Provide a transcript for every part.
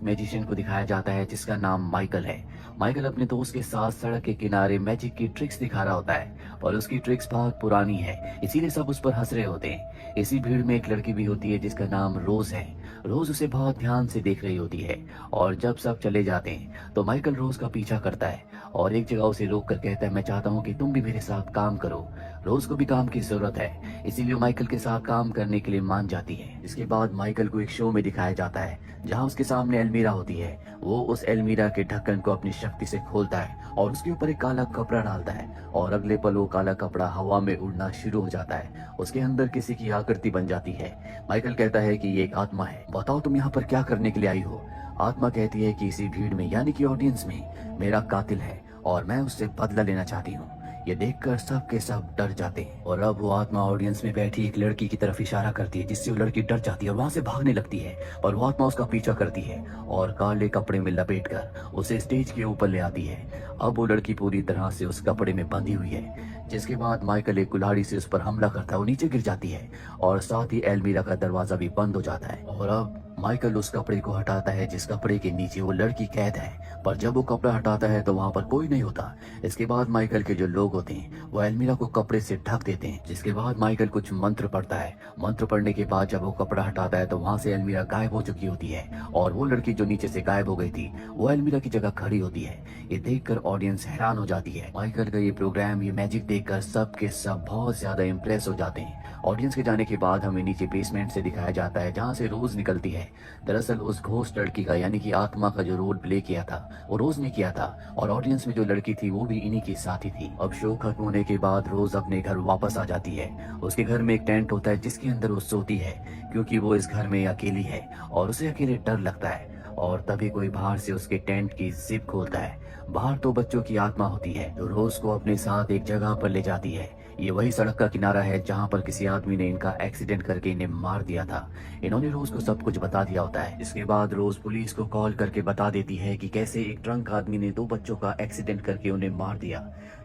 Magician को दिखाया जाता है जिसका नाम माइकल है। माइकल अपने दोस्त के साथ सड़क के किनारे मैजिक की ट्रिक्स दिखा रहा होता है और उसकी ट्रिक्स बहुत पुरानी है, इसीलिए सब उस पर हंस रहे होते हैं। इसी भीड़ में एक लड़की भी होती है जिसका नाम रोज है। रोज उसे बहुत ध्यान से देख रही होती है और जब सब चले जाते हैं तो माइकल रोज का पीछा करता है और एक जगह उसे रोक कर कहता है, मैं चाहता हूँ कि तुम भी मेरे साथ काम करो। रोज को भी काम की जरूरत है, इसीलिए माइकल के साथ काम करने के लिए मान जाती है। इसके बाद माइकल को एक शो में दिखाया जाता है जहाँ उसके सामने अलमीरा होती है। वो उस अलमीरा के ढक्कन को अपनी शक्ति से खोलता है और उसके ऊपर एक काला कपड़ा डालता है और अगले पल वो काला कपड़ा हवा में उड़ना शुरू हो जाता है। उसके अंदर किसी की आकृति बन जाती है। माइकल कहता है कि ये एक आत्मा है, बताओ तुम यहाँ पर क्या करने के लिए आई हो। आत्मा कहती है कि इसी भीड़ में यानी कि ऑडियंस में मेरा कातिल है और मैं उससे बदला लेना चाहती हूँ। ये देखकर सब के सब डर जाते हैं और अब वो आत्मा ऑडियंस में बैठी एक लड़की की तरफ इशारा करती है जिससे वो लड़की डर जाती है और वहां से भागने लगती है और वो आत्मा उसका पीछा करती है और काले कपड़े में लपेटकर उसे स्टेज के ऊपर ले आती है। अब वो लड़की पूरी तरह से उस कपड़े में बंधी हुई है, जिसके बाद माइकल एक कुल्हाड़ी से उस पर हमला करता है। वो नीचे गिर जाती है और साथ ही एल्मीरा का दरवाजा भी बंद हो जाता है और अब माइकल उस कपड़े को हटाता है जिस कपड़े के नीचे वो लड़की कैद है, पर जब वो कपड़ा हटाता है तो वहाँ पर कोई नहीं होता। इसके बाद माइकल के जो लोग होते हैं वो एल्मीरा को कपड़े से ढक देते हैं, जिसके बाद माइकल कुछ मंत्र पढ़ता है। मंत्र पढ़ने के बाद जब वो कपड़ा हटाता है तो वहाँ से एल्मीरा गायब हो चुकी होती है और वो लड़की जो नीचे से गायब हो गई थी वो एल्मीरा की जगह खड़ी होती है। ये देखकर ऑडियंस हैरान हो जाती है। माइकल का ये प्रोग्राम, ये मैजिक देखकर सब के सब बहुत ज्यादा इम्प्रेस हो जाते हैं। ऑडियंस के जाने के बाद हमें नीचे बेसमेंट से दिखाया जाता है जहाँ से रोज निकलती है। दरअसल उस घोस्ट लड़की का यानी कि आत्मा का जो रोल प्ले किया था वो रोज ने किया था और ऑडियंस में जो लड़की थी वो भी इन्हीं की साथी थी। अब शो खत्म होने के बाद रोज अपने घर वापस आ जाती है। उसके घर में एक टेंट होता है जिसके अंदर वो सोती है क्योंकि वो इस घर में अकेली है और उसे अकेले डर लगता है। और तभी कोई बाहर से उसके टेंट की जिप खोलता है। बाहर तो बच्चों की आत्मा होती है जो रोज को अपने साथ एक जगह पर ले जाती है। ये वही सड़क का किनारा है जहाँ पर किसी आदमी ने इनका एक्सीडेंट करके इन्हें मार दिया था। इन्होंने रोज को सब कुछ बता दिया होता है। इसके बाद रोज पुलिस को कॉल करके बता देती है कि कैसे एक ड्रंक आदमी ने 2 बच्चों का एक्सीडेंट करके उन्हें मार दिया।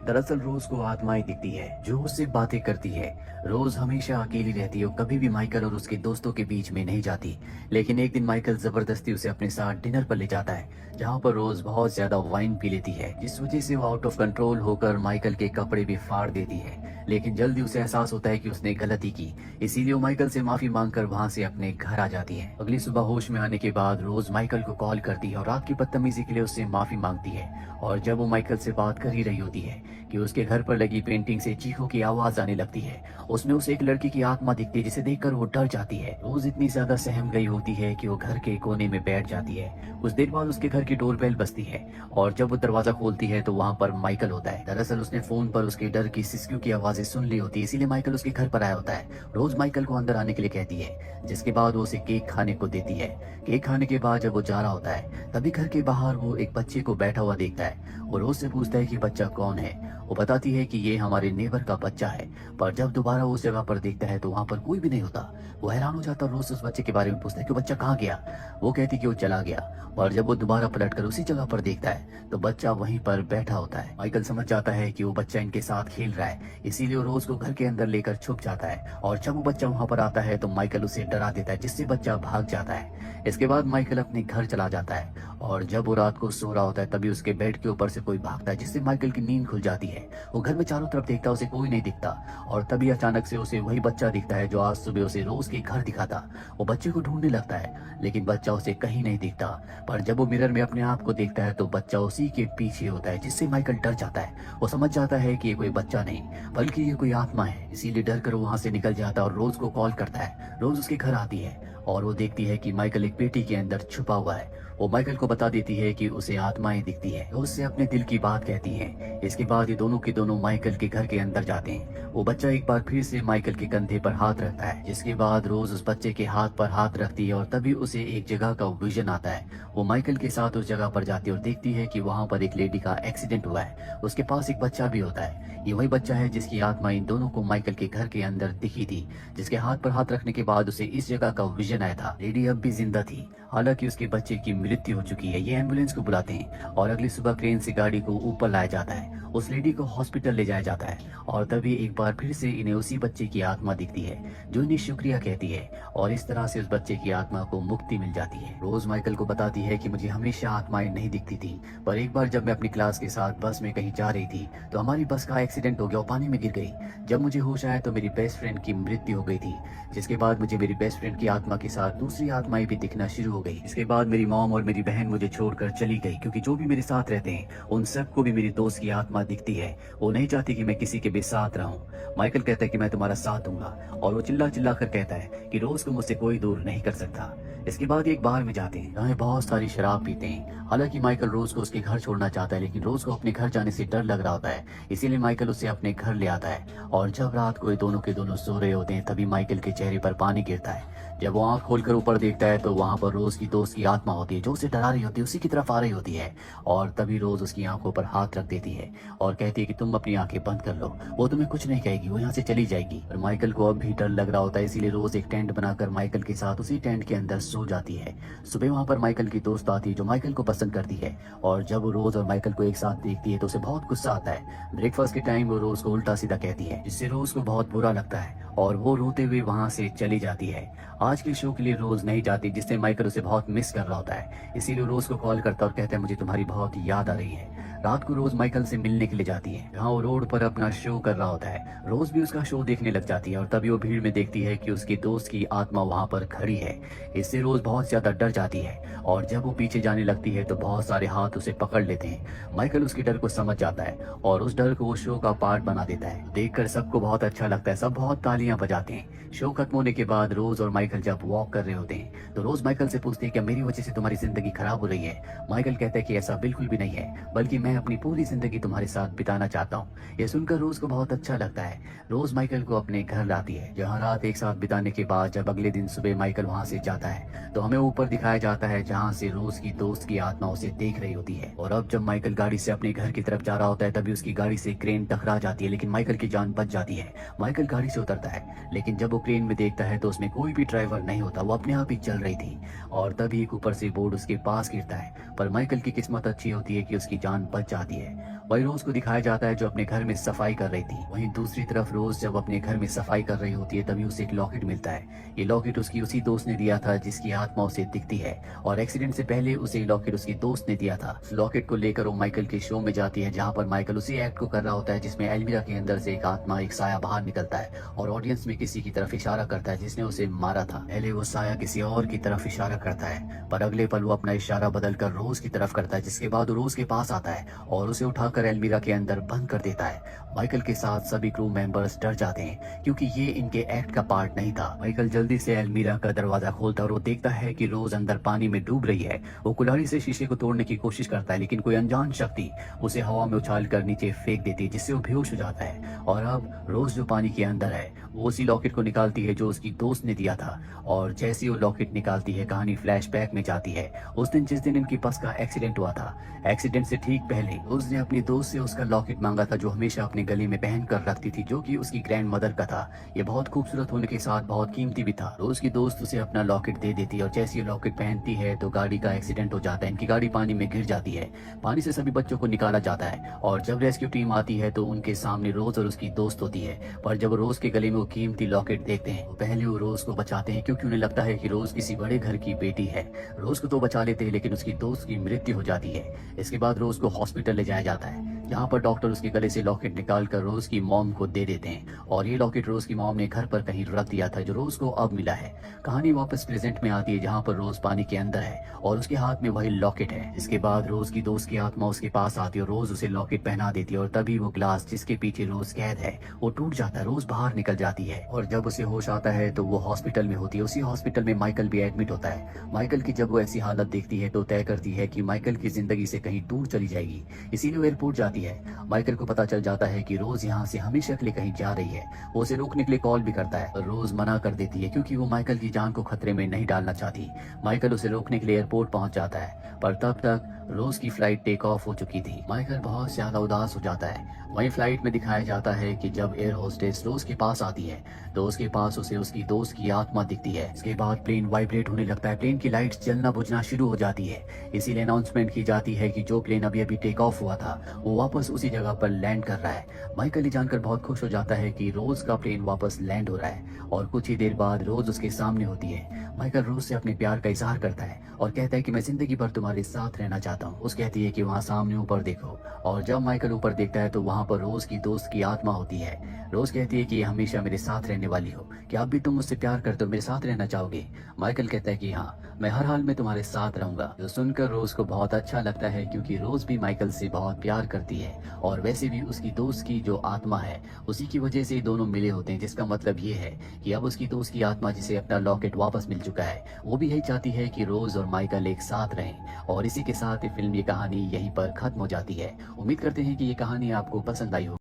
दरअसल रोज को आत्माएं दिखती है जो उससे बातें करती है। रोज हमेशा अकेली रहती है और कभी भी माइकल और उसके दोस्तों के बीच में नहीं जाती। लेकिन एक दिन माइकल जबरदस्ती उसे अपने साथ डिनर पर ले जाता है जहाँ पर रोज बहुत ज्यादा वाइन पी लेती है, जिस वजह से वो आउट ऑफ कंट्रोल होकर माइकल के कपड़े भी फाड़ देती है। लेकिन जल्दी उसे एहसास होता है कि उसने गलती की, इसीलिए वो माइकल से माफी मांगकर वहां से अपने घर आ जाती है। अगली सुबह होश में आने के बाद रोज माइकल को कॉल करती है और रात की बदतमीजी के लिए उससे माफी मांगती है। और जब वो माइकल से बात कर ही रही होती है कि उसके घर पर लगी पेंटिंग से चीखों की आवाज आने लगती है। उसमें उसे एक लड़की की आत्मा दिखती है जिसे देखकर वो डर जाती है। रोज इतनी ज्यादा सहम गई होती है कि वो घर के कोने में बैठ जाती है। कुछ देर बाद उसके घर की डोरबेल बजती है और जब वो दरवाजा खोलती है तो वहाँ पर माइकल होता है। दरअसल उसने फोन पर उसके डर की सिसकियों की आवाजें सुन ली होती है, इसीलिए माइकल उसके घर पर आया होता है। रोज माइकल को अंदर आने के लिए कहती है, जिसके बाद वो उसे केक खाने को देती है। केक खाने के बाद जब वो जा रहा होता है तभी घर के बाहर वो एक बच्चे को बैठा हुआ देखता है। वो रोज से पूछता है कि बच्चा कौन है। वो बताती है कि ये हमारे नेबर का बच्चा है, पर जब दोबारा उस जगह पर देखता है तो वहाँ पर कोई भी नहीं होता। वो हैरान हो जाता और रोज उस बच्चे के बारे में पूछता है कि बच्चा कहाँ गया। वो कहती कि वो चला गया, और जब वो दोबारा पलटकर उसी जगह पर देखता है तो बच्चा वहीं पर बैठा होता है। माइकल समझ जाता है कि वो बच्चा इनके साथ खेल रहा है, इसीलिए वो रोज को घर के अंदर लेकर छुप जाता है। और जब वो बच्चा वहाँ पर आता है तो माइकल उसे डरा देता है, जिससे बच्चा भाग जाता है। इसके बाद माइकल अपने घर चला जाता है और जब वो रात को सो रहा होता है तभी उसके बेड के ऊपर से कोई भागता है, जिससे माइकल की नींद खुल जाती है। वो घर में चारों तरफ देखता है, उसे कोई नहीं दिखता और तभी अचानक से उसे वही बच्चा दिखता है जो आज सुबह उसे रोज के घर दिखा था। वो बच्चे को ढूंढने लगता है लेकिन बच्चा उसे कहीं नहीं दिखता, पर जब वो मिरर में अपने आप को देखता है तो बच्चा उसी के पीछे होता है, जिससे माइकल डर जाता है। वो समझ जाता है कि ये कोई बच्चा नहीं बल्कि ये कोई आत्मा है, इसीलिए डर कर वो वहां से निकल जाता है और रोज को कॉल करता है। रोज उसके घर आती है और वो देखती है कि माइकल एक पेटी के अंदर छुपा हुआ है। वो माइकल को बता देती है कि उसे आत्माएं दिखती है, वो उससे अपने दिल की बात कहती हैं। इसके बाद ये दोनों के दोनों माइकल के घर के अंदर जाते हैं। वो बच्चा एक बार फिर से माइकल के कंधे पर हाथ रखता है, जिसके बाद रोज उस बच्चे के हाथ पर हाथ रखती है और तभी उसे एक जगह का विजन आता है। वो माइकल के साथ उस जगह पर जाती है और देखती है कि वहाँ पर एक लेडी का एक्सीडेंट हुआ है, उसके पास एक बच्चा भी होता है। ये वही बच्चा है जिसकी आत्मा इन दोनों को माइकल के घर के अंदर दिखी थी, जिसके हाथ पर हाथ रखने के बाद उसे इस जगह का विजन आया था। लेडी अब भी जिंदा थी, हालांकि उसके बच्चे की मृत्यु हो चुकी है। ये एम्बुलेंस को बुलाते हैं और अगली सुबह क्रेन से गाड़ी को ऊपर लाया जाता है। उस लेडी को हॉस्पिटल ले जाया जाता है और तभी एक बार फिर से इन्हें उसी बच्चे की आत्मा दिखती है जो इन्हें शुक्रिया कहती है और इस तरह से उस बच्चे की आत्मा को मुक्ति मिल जाती है। रोज माइकल को बताती है कि मुझे हमेशा आत्माएं नहीं दिखती थी, पर एक बार जब मैं अपनी क्लास के साथ बस में कहीं जा रही थी तो हमारी बस का एक्सीडेंट हो गया और पानी में गिर गई। जब मुझे होश आया तो मेरी बेस्ट फ्रेंड की मृत्यु हो गई थी, जिसके बाद मुझे मेरी बेस्ट फ्रेंड की आत्मा के साथ दूसरी आत्माएं भी दिखना शुरू हो गई। इसके बाद मेरी मॉम और मेरी बहन मुझे छोड़कर चली गई, क्योंकि जो भी मेरे साथ रहते हैं उन सबको भी मेरी दोस्त की आत्मा दिखती है। वो नहीं चाहती कि मैं किसी के भी साथ रहूं। माइकल कहता है कि मैं तुम्हारा साथ दूंगा और वो चिल्ला चिल्ला कर कहता है कि रोज को मुझसे कोई दूर नहीं कर सकता। इसके बाद एक बार में जाते हैं जहाँ बहुत सारी शराब पीते हैं। हालांकि माइकल रोज को उसके घर छोड़ना चाहता है, लेकिन रोज को अपने घर जाने से डर लग रहा होता है, इसीलिए माइकल उसे अपने घर ले आता है। और जब रात को ये दोनों के दोनों सो रहे होते हैं तभी माइकल के चेहरे पर पानी गिरता है। जब वो आंख खोलकर ऊपर देखता है तो वहां पर रोज की दोस्त की आत्मा होती है जो उसे डरा रही होती है, उसी की तरफ आ रही होती है। और तभी रोज उसकी आंखों पर हाथ रख देती है और कहती है कि तुम अपनी आंखें बंद कर लो, वो तुम्हें कुछ नहीं कहेगी, वो यहाँ से चली जाएगी। और माइकल को अब भी डर लग रहा होता है, इसीलिए रोज एक टेंट बनाकर माइकल के साथ उसी टेंट के अंदर सो जाती है। सुबह वहां पर माइकल की दोस्त आती है जो माइकल को पसंद करती है और जब वो रोज और माइकल को एक साथ देखती है तो उसे बहुत गुस्सा आता है। ब्रेकफास्ट के टाइम वो रोज को उल्टा सीधा कहती है, जिससे रोज को बहुत बुरा लगता है और वो रोते हुए वहां से चली जाती है। आज के शो के लिए रोज नहीं जाती, जिससे माइकल उसे बहुत मिस कर रहा होता है, इसीलिए रोज को कॉल करता है और कहता है मुझे तुम्हारी बहुत याद आ रही है। रात को रोज माइकल से मिलने के लिए जाती है जहाँ वो रोड पर अपना शो कर रहा होता है। रोज भी उसका शो देखने लग जाती है और तभी वो भीड़ में देखती है कि उसकी दोस्त की आत्मा वहां पर खड़ी है। इससे रोज बहुत ज्यादा डर जाती है और जब वो पीछे जाने लगती है तो बहुत सारे हाथ उसे पकड़ लेते हैं। माइकल उसके डर को समझ जाता है और उस डर को वो शो का पार्ट बना देता है। देखकर सबको बहुत अच्छा लगता है, सब बहुत तालियां बजाते हैं। शो खत्म होने के बाद रोज और माइकल जब वॉक कर रहे होते हैं तो रोज माइकल से पूछती है क्या मेरी वजह से तुम्हारी जिंदगी खराब हो रही है। माइकल कहता है कि ऐसा बिल्कुल भी नहीं है, बल्कि मैं अपनी पूरी जिंदगी तुम्हारे साथ बिताना चाहता हूँ। ये सुनकर रोज को बहुत अच्छा लगता है। रोज माइकल को अपने घर लाती है जहाँ रात एक साथ बिताने के बाद जब अगले दिन सुबह माइकल वहाँ से जाता है तो हमें ऊपर दिखाया जाता है जहाँ से रोज की दोस्त की आत्मा उसे देख रही होती है। और अब जब माइकल गाड़ी से अपने घर की तरफ जा रहा होता है तभी उसकी गाड़ी से क्रेन टकरा जाती है, लेकिन माइकल की जान बच जाती है। माइकल गाड़ी से उतरता है, लेकिन जब वो क्रेन में देखता है तो उसमें कोई भी ड्राइवर नहीं होता, वो अपने आप ही चल रही थी। और तभी एक ऊपर से बोर्ड उसके पास गिरता है, पर माइकल की किस्मत अच्छी होती है कि उसकी जान बच जाती है। वही रोज को दिखाया जाता है जो अपने घर में सफाई कर रही थी। वहीं दूसरी तरफ रोज जब अपने घर में सफाई कर रही होती है तभी उसे एक लॉकेट मिलता है। ये लॉकेट उसकी उसी दोस्त ने दिया था जिसकी आत्मा उसे दिखती है और एक्सीडेंट से पहले उसे ये लॉकेट उसकी दोस्त ने दिया था। लॉकेट को लेकर वो माइकल के शो में जाती है जहाँ पर माइकल उसी एक्ट को कर रहा होता है जिसमें एल्मीरा के अंदर से एक आत्मा, एक साया बाहर निकलता है और ऑडियंस में किसी की तरफ इशारा करता है जिसने उसे मारा था। पहले वो साया किसी और की तरफ इशारा करता है, पर अगले पल वो अपना इशारा बदलकर रोज की तरफ करता है, जिसके बाद वो रोज के पास आता है और उसे उठाकर एल्मीरा के अंदर बंद कर देता है। माइकल के साथ सभी क्रू मेंबर्स डर जाते हैं क्योंकि ये इनके एक्ट का पार्ट नहीं था। माइकल जल्दी से एल्मीरा का दरवाजा खोलता है और वो देखता है कि रोज अंदर पानी में डूब रही है। वो कुल्हाड़ी से शीशे को तोड़ने की कोशिश करता है, लेकिन कोई अनजान शक्ति उसे हवा में उछाल कर नीचे फेंक देती है, जिससे वो बेहोश हो जाता है। और अब रोज जो पानी के अंदर है वो उसी लॉकेट को निकालती है जो उसकी दोस्त ने दिया था और जैसे वो लॉकेट निकालती है कहानी फ्लैशबैक में जाती है उस दिन जिस दिन इनकी बस का एक्सीडेंट हुआ था। एक्सीडेंट से ठीक पहले उसने अपनी दोस्त से उसका लॉकेट मांगा था जो हमेशा अपने गले में पहन कर रखती थी, जो कि उसकी ग्रैंड मदर का था। ये बहुत खूबसूरत होने के साथ बहुत कीमती भी था। रोज की दोस्त उसे अपना लॉकेट दे देती है और जैसे ये लॉकेट पहनती है तो गाड़ी का एक्सीडेंट हो जाता है। इनकी गाड़ी पानी में गिर जाती है। पानी से सभी बच्चों को निकाला जाता है और जब रेस्क्यू टीम आती है तो उनके सामने रोज और उसकी दोस्त होती है। पर जब रोज के गले में वो कीमती लॉकेट देखते हैं तो पहले वो रोज को बचाते हैं क्योंकि उन्हें लगता है कि रोज किसी बड़े घर की बेटी है। रोज को तो बचा लेते हैं लेकिन उसकी दोस्त की मृत्यु हो जाती है। इसके बाद रोज को हॉस्पिटल ले जाया जाता है जहाँ पर डॉक्टर उसके गले से लॉकेट निकाल कर रोज की मॉम को दे देते हैं और ये लॉकेट रोज की मॉम ने घर पर कहीं रख दिया था जो रोज को अब मिला है। कहानी वापस प्रेजेंट में आती है जहाँ पर रोज पानी के अंदर है और उसके हाथ में वही लॉकेट है। इसके बाद रोज की दोस्त की आत्मा उसके पास आती है और रोज उसे लॉकेट पहना देती है और तभी वो ग्लास जिसके पीछे रोज कैद है वो टूट जाता है, रोज बाहर निकल जाती है और जब उसे होश आता है तो वो हॉस्पिटल में होती है। उसी हॉस्पिटल में माइकल भी एडमिट होता है। माइकल की जब वो ऐसी हालत देखती है तो तय करती है कि माइकल की जिंदगी से कहीं दूर चली जाएगी, इसीलिए वो एयरपोर्ट जाती है। माइकल को पता चल जाता है कि रोज यहाँ से हमेशा के लिए कहीं जा रही है। वो उसे रोकने के लिए कॉल भी करता है पर रोज मना कर देती है क्योंकि वो माइकल की जान को खतरे में नहीं डालना चाहती। माइकल उसे रोकने के लिए एयरपोर्ट पहुंच जाता है पर तब तक रोज की फ्लाइट टेक ऑफ हो चुकी थी। माइकल बहुत ज्यादा उदास हो जाता है। वहीं फ्लाइट में दिखाया जाता है कि जब एयर होस्टेस रोज के पास आती है तो उसके पास उसे उसकी दोस्त की आत्मा दिखती है। इसके बाद प्लेन वाइब्रेट होने लगता है, प्लेन की लाइट्स जलना बुझना शुरू हो जाती है। इसीलिए अनाउंसमेंट की जाती है कि जो प्लेन अभी अभी टेक ऑफ हुआ था वो वापस उसी जगह पर लैंड कर रहा है। माइकल ये जानकर बहुत खुश हो जाता है कि रोज का प्लेन वापस लैंड हो रहा है और कुछ ही देर बाद रोज उसके सामने होती है। माइकल रोज से अपने प्यार का इजहार करता है और कहता है कि मैं जिंदगी भर तुम्हारे साथ रहना चाहता हूँ। उस कहती है कि वहाँ सामने ऊपर देखो, और जब माइकल ऊपर देखता है तो वहाँ पर रोज की दोस्त की आत्मा होती है। रोज कहती है कि ये हमेशा मेरे साथ रहने वाली हो, कि अब भी तुम मुझसे प्यार करते हो, मेरे साथ रहना चाहोगे। माइकल कहता है कि हाँ, मैं हर हाल में तुम्हारे साथ रहूंगा। जो सुनकर रोज को बहुत अच्छा लगता है क्योंकि रोज भी माइकल से बहुत प्यार करती है और वैसे भी उसकी दोस्त की जो आत्मा है उसी की वजह से दोनों मिले होते हैं, जिसका मतलब ये है कि अब उसकी दोस्त की आत्मा जिसे अपना लॉकेट वापस मिल चुका है वो भी यही चाहती है कि रोज और माइकल एक साथ रहें। और इसी के साथ ये फिल्म, ये कहानी यहीं पर खत्म हो जाती है। उम्मीद करते हैं कि ये कहानी आपको पसंद आई हो।